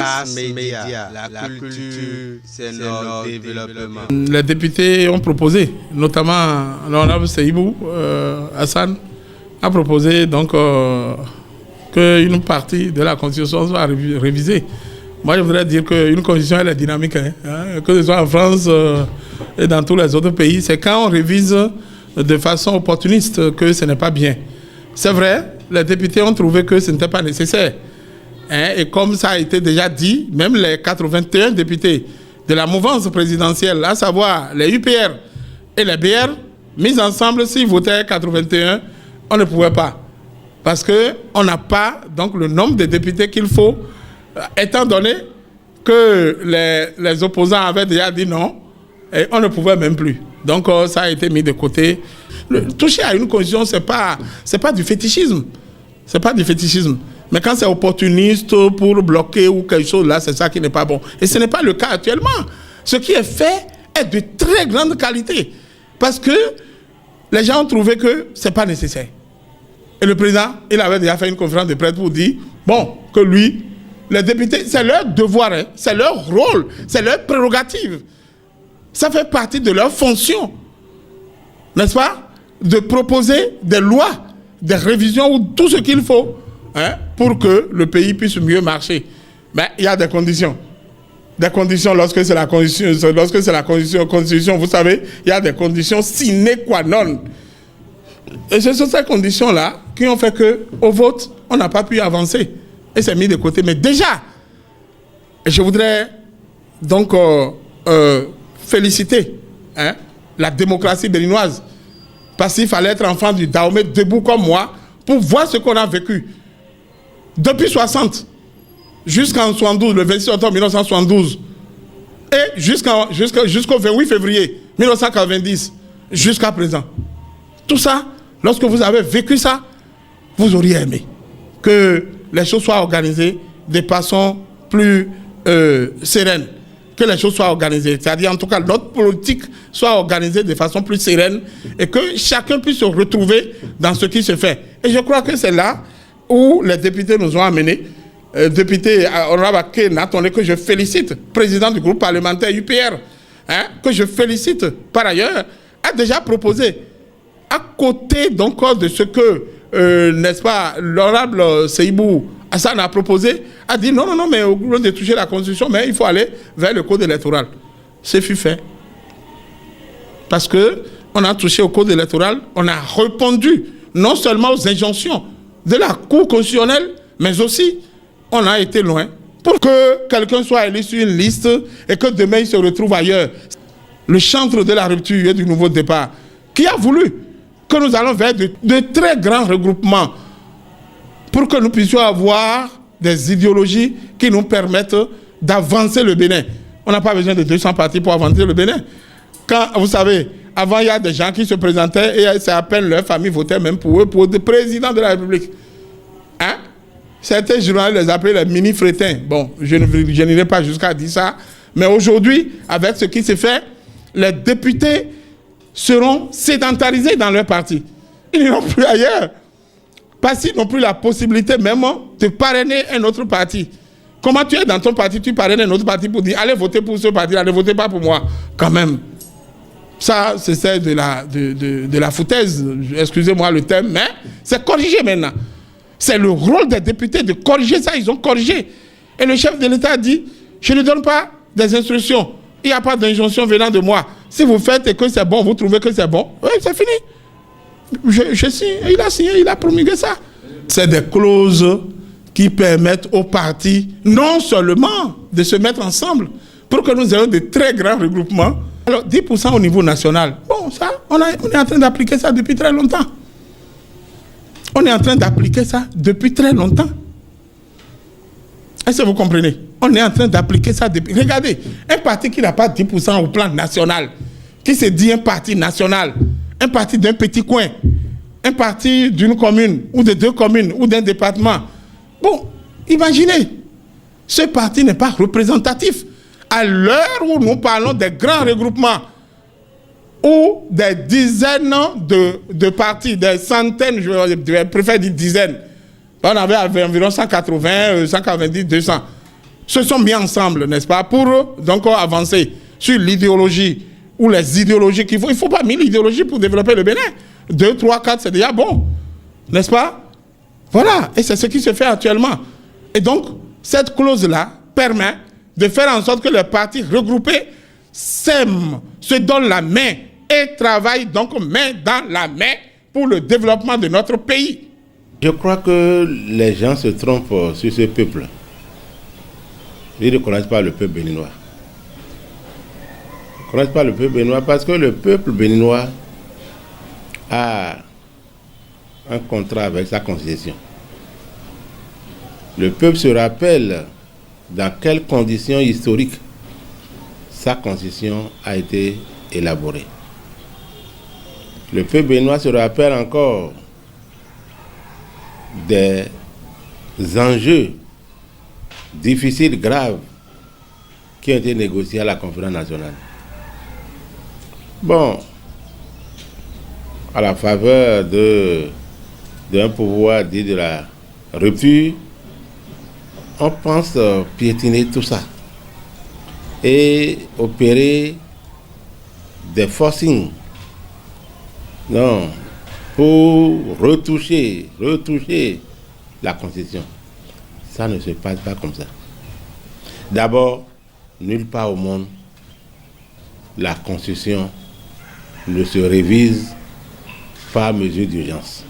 Mass Média, la culture, c'est notre développement. Les députés ont proposé, notamment l'honorable Seibou Hassan, a proposé donc qu'une partie de la Constitution soit révisée. Moi, je voudrais dire qu'une Constitution, elle est dynamique, que ce soit en France et dans tous les autres pays. C'est quand on révise de façon opportuniste que ce n'est pas bien. C'est vrai, les députés ont trouvé que ce n'était pas nécessaire. Et comme ça a été déjà dit, même les 81 députés de la mouvance présidentielle, à savoir les UPR et les BR, mis ensemble, s'ils votaient 81, on ne pouvait pas. Parce qu'on n'a pas donc, le nombre de députés qu'il faut, étant donné que les opposants avaient déjà dit non, et on ne pouvait même plus. Donc ça a été mis de côté. Toucher à une constitution, c'est pas du fétichisme. C'est pas du fétichisme. Mais quand c'est opportuniste pour bloquer ou quelque chose, là, c'est ça qui n'est pas bon. Et ce n'est pas le cas actuellement. Ce qui est fait est de très grande qualité. Parce que les gens ont trouvé que ce n'est pas nécessaire. Et le président, il avait déjà fait une conférence de presse pour dire, bon, que lui, les députés, c'est leur devoir, c'est leur rôle, c'est leur prérogative. Ça fait partie de leur fonction, n'est-ce pas, de proposer des lois, des révisions ou tout ce qu'il faut pour que le pays puisse mieux marcher. Mais il y a des conditions. Des conditions lorsque c'est la constitution, vous savez, il y a des conditions sine qua non. Et ce sont ces conditions-là qui ont fait qu'au vote, on n'a pas pu avancer. Et c'est mis de côté. Mais déjà, je voudrais donc féliciter la démocratie béninoise. Parce qu'il fallait être enfant du Dahomey debout comme moi pour voir ce qu'on a vécu. Depuis 60 jusqu'en 72, le 26 octobre 1972, et jusqu'au 28 février 1990, jusqu'à présent. Tout ça, lorsque vous avez vécu ça, vous auriez aimé que les choses soient organisées de façon plus sereine. Que les choses soient organisées. C'est-à-dire, en tout cas, notre politique soit organisée de façon plus sereine et que chacun puisse se retrouver dans ce qui se fait. Et je crois que c'est là où les députés nous ont amenés. Député honorable Ake Natondé, que je félicite, président du groupe parlementaire UPR, que je félicite par ailleurs, a déjà proposé, à côté donc de ce que, n'est-ce pas, l'honorable Seibou Hassan a proposé, a dit non, mais au lieu de toucher la Constitution, mais il faut aller vers le code électoral. Ce fut fait. Parce qu'on a touché au code électoral, on a répondu non seulement aux injonctions de la Cour constitutionnelle, mais aussi on a été loin pour que quelqu'un soit élu sur une liste et que demain il se retrouve ailleurs. Le chantre de la rupture et du nouveau départ, qui a voulu que nous allons vers de très grands regroupements pour que nous puissions avoir des idéologies qui nous permettent d'avancer le Bénin. On n'a pas besoin de 200 partis pour avancer le Bénin. Quand, vous savez, avant, il y a des gens qui se présentaient et c'est à peine leur famille votait même pour eux, pour le président de la République. Certains journalistes les appelaient les mini-frétins. Bon, je n'irai pas jusqu'à dire ça. Mais aujourd'hui, avec ce qui se fait, les députés seront sédentarisés dans leur parti. Ils n'iront plus ailleurs. Parce qu'ils n'ont plus la possibilité même de parrainer un autre parti. Comment tu es dans ton parti, tu parraines un autre parti pour dire allez voter pour ce parti, allez voter pas pour moi. Quand même. Ça, c'est de la foutaise. Excusez-moi le terme, mais c'est corrigé maintenant. C'est le rôle des députés de corriger ça. Ils ont corrigé. Et le chef de l'État a dit je ne donne pas des instructions. Il n'y a pas d'injonction venant de moi. Si vous faites et que c'est bon, vous trouvez que c'est bon, oui, c'est fini. Je signe, il a signé, il a promulgué ça. C'est des clauses qui permettent aux partis non seulement de se mettre ensemble pour que nous ayons de très grands regroupements. Alors 10% au niveau national, bon ça, on est en train d'appliquer ça depuis très longtemps. On est en train d'appliquer ça depuis très longtemps. Est-ce que vous comprenez? On est en train d'appliquer ça depuis... Regardez, un parti qui n'a pas 10% au plan national, qui se dit un parti national, un parti d'un petit coin, un parti d'une commune, ou de 2 communes, ou d'un département. Bon, imaginez, ce parti n'est pas représentatif. À l'heure où nous parlons des grands regroupements, ou des dizaines de partis, des centaines, je préfère dire dizaines. On avait environ 180, 190, 200. se sont mis ensemble, n'est-ce pas, pour donc avancer sur l'idéologie ou les idéologies qu'il faut. Il ne faut pas 1000 idéologies pour développer le Bénin. 2, 3, 4, c'est déjà bon, n'est-ce pas? Voilà, et c'est ce qui se fait actuellement. Et donc, cette clause-là permet de faire en sorte que les partis regroupés s'aiment, se donnent la main et travaillent donc main dans la main pour le développement de notre pays. Je crois que les gens se trompent sur ce peuple. Ils ne connaissent pas le peuple béninois. Ils ne connaissent pas le peuple béninois parce que le peuple béninois a un contrat avec sa constitution. Le peuple se rappelle dans quelles conditions historiques sa constitution a été élaborée. Le peuple béninois se rappelle encore des enjeux difficiles, graves, qui ont été négociés à la conférence nationale. Bon, à la faveur d'un pouvoir dit de la rupture, on pense piétiner tout ça et opérer des forcings, non, pour retoucher la Constitution. Ça ne se passe pas comme ça. D'abord, nulle part au monde, la Constitution ne se révise par mesure d'urgence.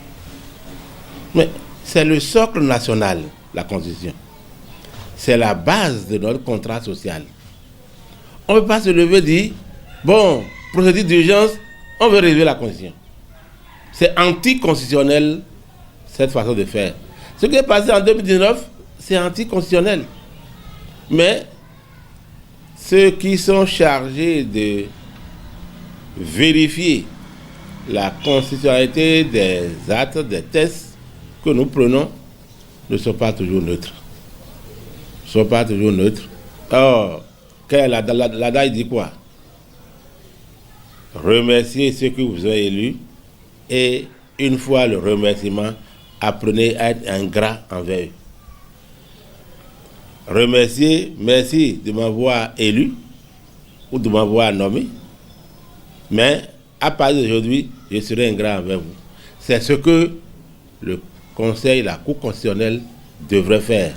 Mais c'est le socle national, la Constitution. C'est la base de notre contrat social. On ne peut pas se lever et dire, bon, procédure d'urgence, on veut réviser la Constitution. C'est anticonstitutionnel, cette façon de faire. Ce qui est passé en 2019, c'est anticonstitutionnel. Mais ceux qui sont chargés de vérifier la constitutionnalité des actes, des tests que nous prenons, ne sont pas toujours neutres. Ne sont pas toujours neutres. Or, l'ADA dit quoi? Remerciez ceux qui vous ont élus et une fois le remerciement, apprenez à être ingrat envers eux. Remerciez, merci de m'avoir élu ou de m'avoir nommé, mais à partir d'aujourd'hui, je serai ingrat envers vous. C'est ce que le Conseil, la Cour constitutionnelle devrait faire.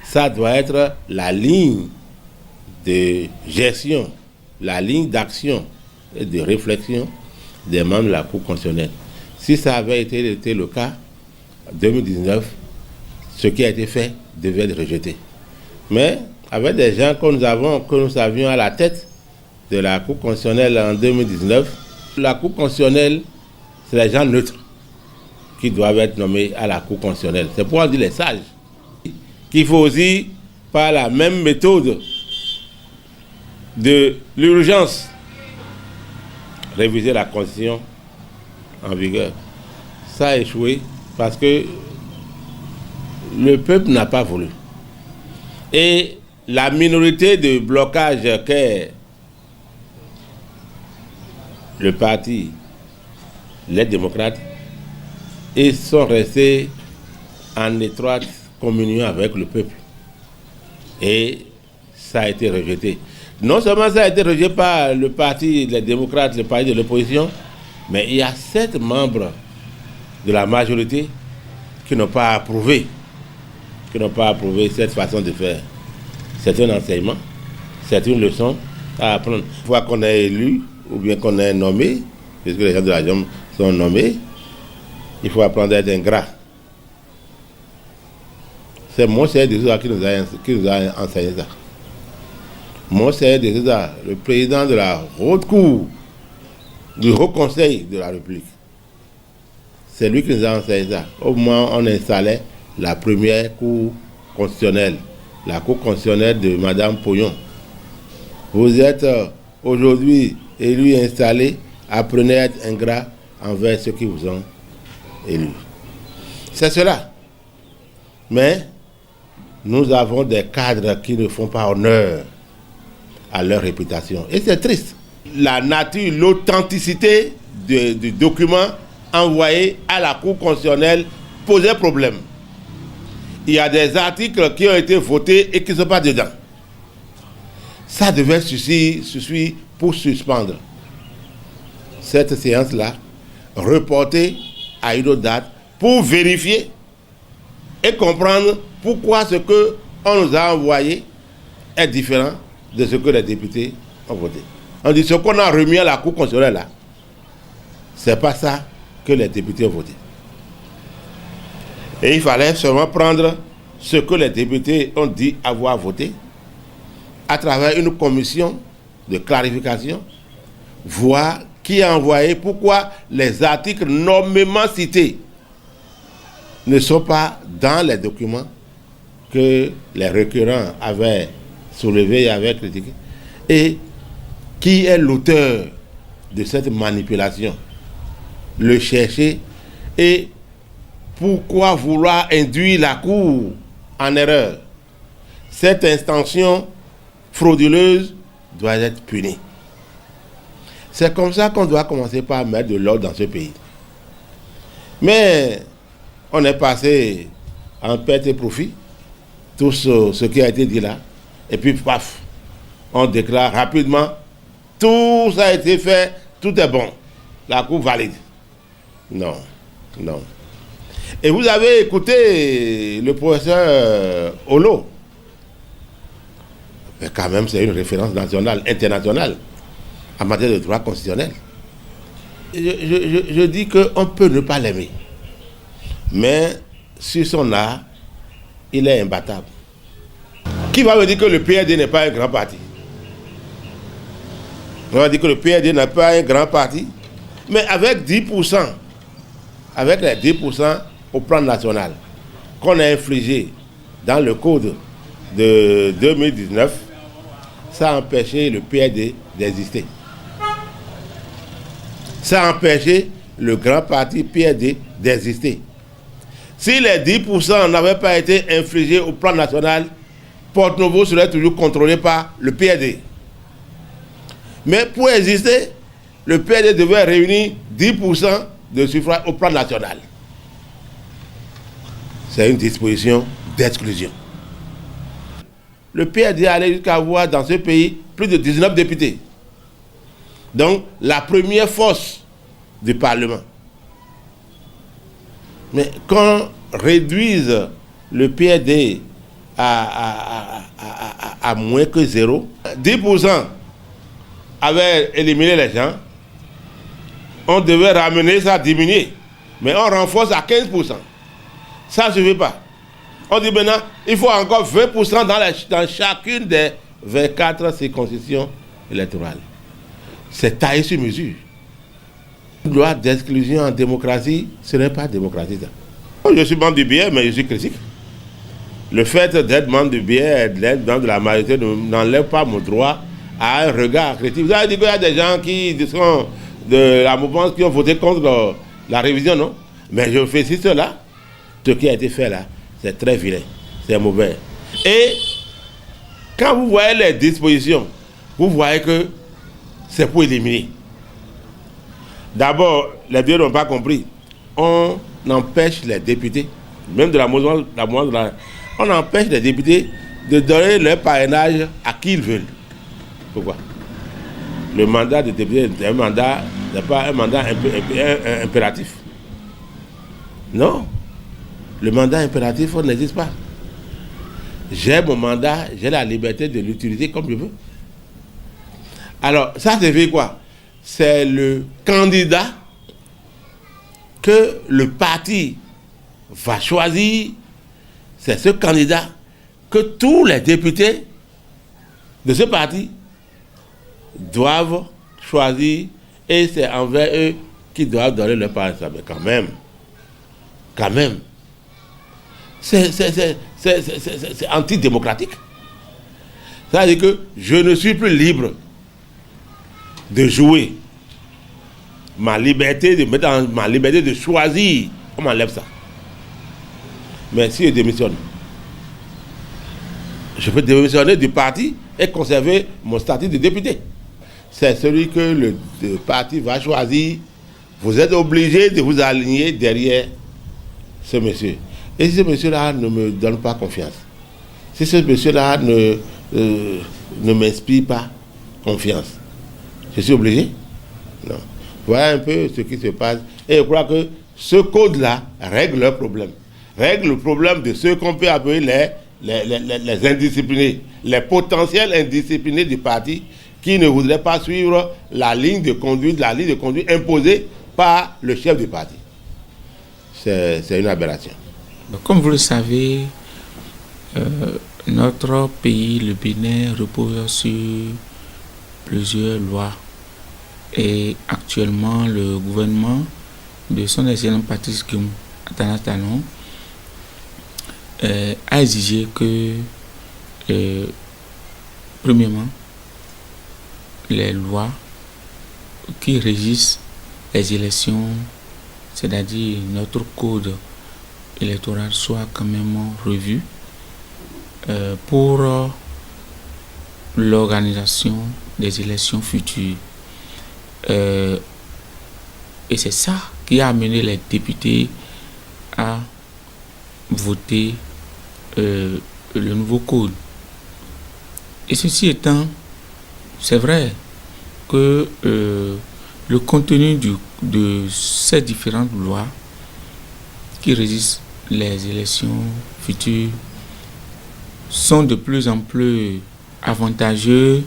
Ça doit être la ligne de gestion, la ligne d'action et de réflexion des membres de la Cour constitutionnelle. Si ça avait été le cas, en 2019, ce qui a été fait devait être rejeté. Mais avec des gens que nous savions à la tête de la Cour constitutionnelle en 2019, la Cour constitutionnelle, c'est les gens neutres qui doivent être nommés à la Cour constitutionnelle. C'est pour en dire les sages qu'il faut aussi, par la même méthode de l'urgence, réviser la Constitution en vigueur. Ça a échoué parce que le peuple n'a pas voulu. Et la minorité de blocage qu'est le parti, les démocrates, ils sont restés en étroite communion avec le peuple. Et ça a été rejeté. Non seulement ça a été rejeté par le parti, les démocrates, le parti de l'opposition, mais il y a 7 membres de la majorité qui n'ont pas approuvé cette façon de faire. C'est un enseignement, c'est une leçon à apprendre. Une fois qu'on est élu, ou bien qu'on est nommé, puisque les gens de la Jom sont nommés, il faut apprendre à être ingrat. C'est Monseigneur de Souza qui nous a enseigné ça. Monseigneur de Souza, le président de la Haute Cour, du Haut Conseil de la République. C'est lui qui nous a enseigné ça. Au moment où on installait la première Cour constitutionnelle, la Cour constitutionnelle de Mme Poyon. Vous êtes aujourd'hui élu et installé, apprenez à être ingrat envers ceux qui vous ont élu. C'est cela. Mais nous avons des cadres qui ne font pas honneur à leur réputation. Et c'est triste. La nature, l'authenticité du document envoyé à la Cour constitutionnelle posait problème. Il y a des articles qui ont été votés et qui ne sont pas dedans. ça devait suffire pour suspendre cette séance-là, reporter à une autre date pour vérifier et comprendre pourquoi ce qu'on nous a envoyé est différent de ce que les députés ont voté. On dit ce qu'on a remis à la Cour constitutionnelle là, c'est pas ça que les députés ont voté. Et il fallait seulement prendre ce que les députés ont dit avoir voté à travers une commission de clarification, voir qui a envoyé, pourquoi les articles nommément cités ne sont pas dans les documents que les requérants avaient soulevés et avaient critiqués, et qui est l'auteur de cette manipulation, le chercher, et pourquoi vouloir induire la Cour en erreur. Cette intention frauduleuse doit être punie. C'est comme ça qu'on doit commencer par mettre de l'ordre dans ce pays. Mais on est passé en perte et profit, tout ce qui a été dit là, et puis paf, on déclare rapidement, tout ça a été fait, tout est bon, la Cour valide. Non, non. Et vous avez écouté le professeur Olo. Mais quand même, c'est une référence nationale, internationale, en matière de droit constitutionnel. Je dis qu'on peut ne pas l'aimer. Mais sur son art, il est imbattable. Qui va me dire que le PRD n'est pas un grand parti? On va dire que le PRD n'est pas un grand parti. Mais avec 10%, avec les 10% au plan national qu'on a infligé dans le code de 2019, ça a empêché le PRD d'exister. Ça a empêché le grand parti PRD d'exister. Si les 10% n'avaient pas été infligés au plan national, Porte-Novo serait toujours contrôlé par le PRD. Mais pour exister, le PRD devait réunir 10% de suffrages au plan national. C'est une disposition d'exclusion. Le PRD allait jusqu'à avoir dans ce pays plus de 19 députés. Donc, la première force du Parlement. Mais qu'on réduise le PRD à moins que zéro, 10% avaient éliminé les gens, on devait ramener ça, diminuer. Mais on renforce à 15%. Ça ne suffit pas. On dit maintenant, il faut encore 20% dans chacune des 24 circonscriptions électorales. C'est taillé sur mesure. Une loi d'exclusion en démocratie, ce n'est pas démocratique. Je suis membre du BR, mais je suis critique. Le fait d'être membre du BR, d'être membre de la majorité, n'enlève pas mon droit à un regard critique. Vous avez dit qu'il y a des gens qui sont de la mouvance qui ont voté contre la révision, non? Mais je fais si cela, ce qui a été fait là, c'est très vilain, c'est mauvais. Et quand vous voyez les dispositions, vous voyez que c'est pour éliminer. D'abord, les deux n'ont pas compris. On empêche les députés, même de la mouvance, on empêche les députés de donner leur parrainage à qui ils veulent. Pourquoi? Le mandat de député n'est pas un mandat impératif. Non. Le mandat impératif n'existe pas. J'ai mon mandat, j'ai la liberté de l'utiliser comme je veux. Alors, ça fait quoi? C'est le candidat que le parti va choisir. C'est ce candidat que tous les députés de ce parti doivent choisir, et c'est envers eux qu'ils doivent donner leur parole. Mais quand même, c'est antidémocratique. C'est-à-dire que je ne suis plus libre de jouer ma liberté, de mettre en ma liberté de choisir. On m'enlève ça. Mais si je démissionne, je peux démissionner du parti et conserver mon statut de député. C'est celui que le parti va choisir. Vous êtes obligé de vous aligner derrière ce monsieur. Et si ce monsieur-là ne me donne pas confiance, si ce monsieur-là ne m'inspire pas confiance. Je suis obligé? Non. Voilà un peu ce qui se passe. Et je crois que ce code-là règle leur problème. Règle le problème de ceux qu'on peut appeler les indisciplinés, les potentiels indisciplinés du parti qui ne voudraient pas suivre la ligne de conduite imposée par le chef du parti. C'est une aberration. Comme vous le savez, notre pays, le Bénin, repose sur plusieurs lois. Et actuellement, le gouvernement de son excellent Patrice Talon Talon a exigé que, premièrement, les lois qui régissent les élections, c'est-à-dire notre code électoral, soient quand même revues pour l'organisation des élections futures. Et c'est ça qui a amené les députés à voter le nouveau code. Et ceci étant, c'est vrai que le contenu de ces différentes lois qui régissent les élections futures sont de plus en plus avantageux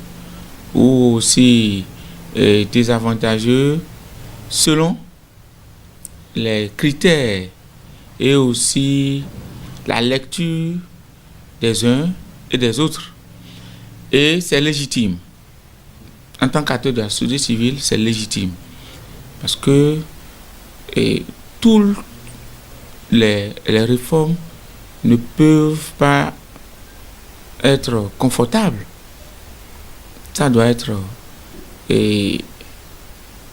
ou aussi désavantageux selon les critères et aussi la lecture des uns et des autres. Et c'est légitime. En tant qu'acteur de la société civile, c'est légitime. Parce que toutes les réformes ne peuvent pas être confortables. Ça doit être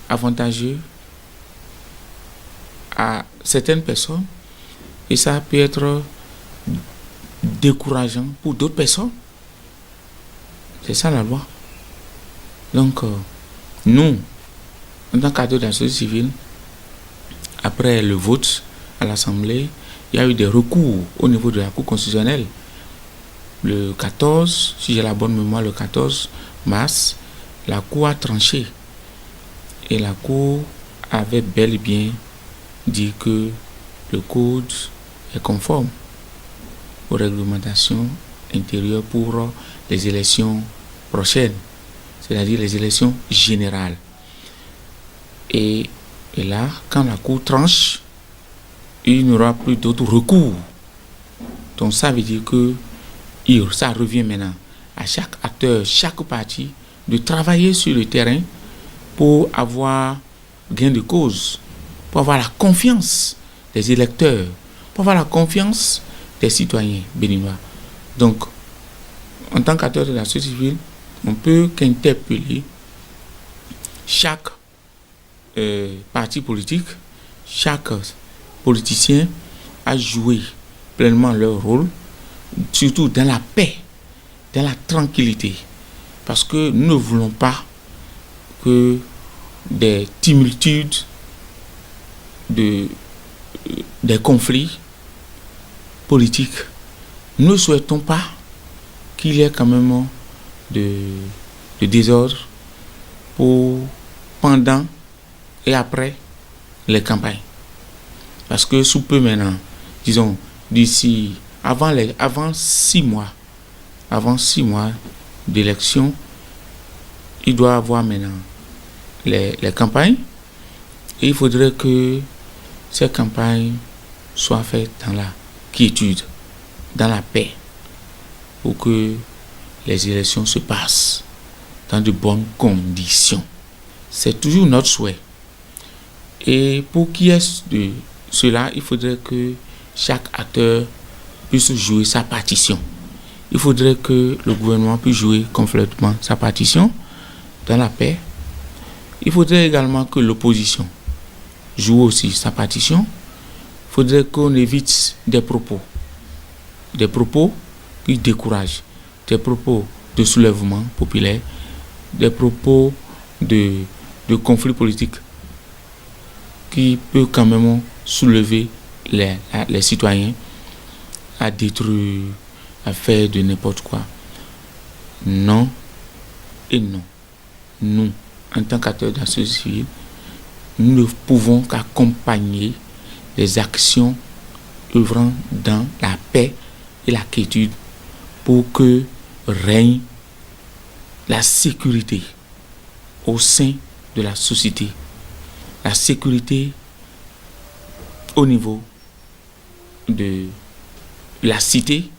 avantageux à certaines personnes et ça peut être décourageant pour d'autres personnes. C'est ça la loi. Donc, nous, en tant qu'acteurs de la société civile, après le vote à l'Assemblée, il y a eu des recours au niveau de la Cour constitutionnelle. Le 14, si j'ai la bonne mémoire, le 14 mars, la Cour a tranché. Et la Cour avait bel et bien dit que le code est conforme aux réglementations intérieures pour les élections prochaines, c'est-à-dire les élections générales. Et là, quand la Cour tranche, il n'y aura plus d'autres recours. Donc ça veut dire que ça revient maintenant à chaque acteur, chaque parti, de travailler sur le terrain pour avoir gain de cause, pour avoir la confiance des électeurs, pour avoir la confiance des citoyens béninois. Donc, en tant qu'acteur de la société civile, on peut qu'interpeller chaque parti politique, chaque politicien à jouer pleinement leur rôle, surtout dans la paix, dans la tranquillité. Parce que nous ne voulons pas que des tumultudes, des conflits politiques. Nous ne souhaitons pas qu'il y ait quand même de désordre pendant et après les campagnes. Parce que sous peu maintenant, disons, avant 6 mois d'élection, il doit y avoir maintenant les campagnes. Et il faudrait que ces campagnes soient faites dans la quiétude, dans la paix, pour que les élections se passent dans de bonnes conditions. C'est toujours notre souhait. Et pour qu'il y ait de cela, il faudrait que chaque acteur puisse jouer sa partition. Il faudrait que le gouvernement puisse jouer complètement sa partition dans la paix. Il faudrait également que l'opposition joue aussi sa partition. Il faudrait qu'on évite des propos qui découragent, des propos de soulèvement populaire, des propos de conflits politiques qui peuvent quand même soulever les citoyens à détruire, à faire de n'importe quoi. Non, et non. Nous, en tant qu'acteurs de la société civile, nous ne pouvons qu'accompagner les actions œuvrant dans la paix et la quiétude pour que règne la sécurité au sein de la société, la sécurité au niveau de la cité,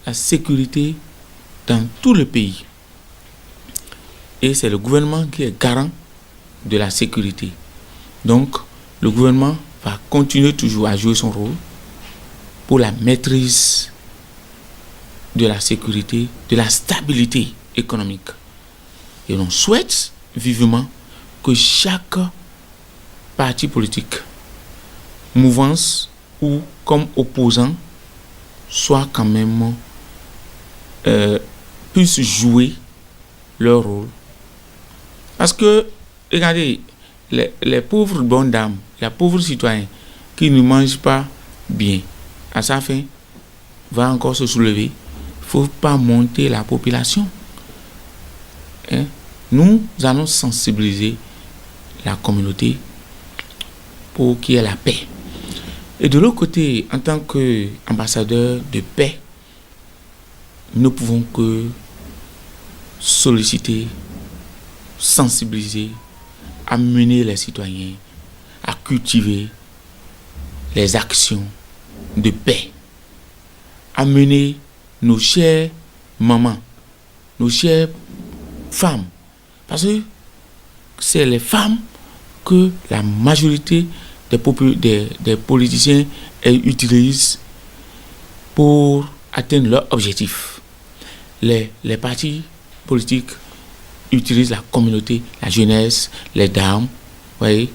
la sécurité dans tout le pays. Et c'est le gouvernement qui est garant de la sécurité. Donc, le gouvernement va continuer toujours à jouer son rôle pour la maîtrise de la sécurité, de la stabilité économique. Et on souhaite vivement que chaque parti politique, mouvance ou comme opposant soit quand même puisse jouer leur rôle. Parce que, regardez, les pauvres bonnes dames, les pauvres citoyens qui ne mangent pas bien, à sa fin, va encore se soulever. Il ne faut pas monter la population. Hein? Nous allons sensibiliser la communauté pour qu'il y ait la paix. Et de l'autre côté, en tant qu'ambassadeur de paix, nous ne pouvons que solliciter, sensibiliser, amener les citoyens à cultiver les actions de paix, amener nos chères mamans, nos chères femmes, parce que c'est les femmes que la majorité des politiciens utilisent pour atteindre leur objectif. Les partis politiques utilisent la communauté, la jeunesse, les dames, voyez,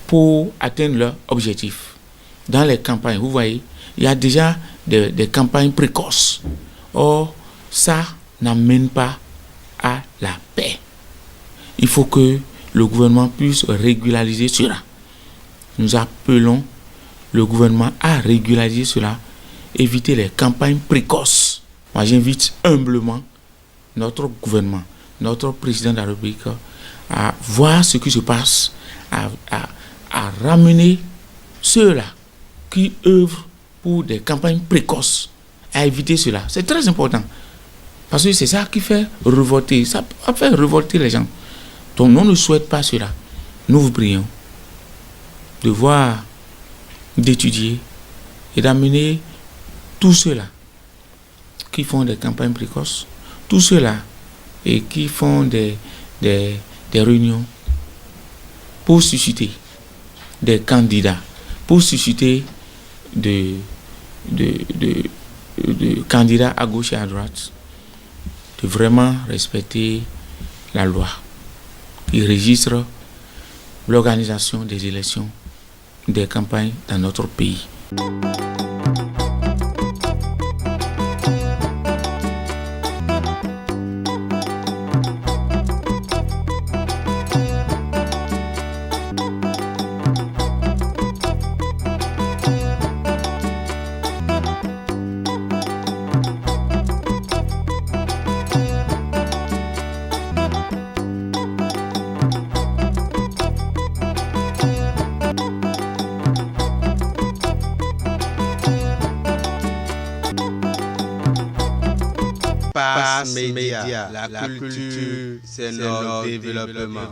pour atteindre leur objectif. Dans les campagnes, vous voyez, il y a déjà des campagnes précoces. Or, ça n'amène pas à la paix. Il faut que le gouvernement puisse régulariser cela. Nous appelons le gouvernement à régulariser cela, éviter les campagnes précoces. Moi, j'invite humblement notre gouvernement, notre président de la République, à voir ce qui se passe, à ramener ceux-là qui œuvrent pour des campagnes précoces, à éviter cela. C'est très important. Parce que c'est ça qui fait révolter, ça fait révolter les gens. Donc, on ne souhaite pas cela. Nous vous prions de voir, d'étudier et d'amener tous ceux-là qui font des campagnes précoces, tous ceux-là et qui font des réunions pour susciter des candidats, pour susciter de candidats à gauche et à droite, de vraiment respecter la loi qui registre l'organisation des élections, des campagnes dans notre pays. Pass Média, la culture, c'est notre développement.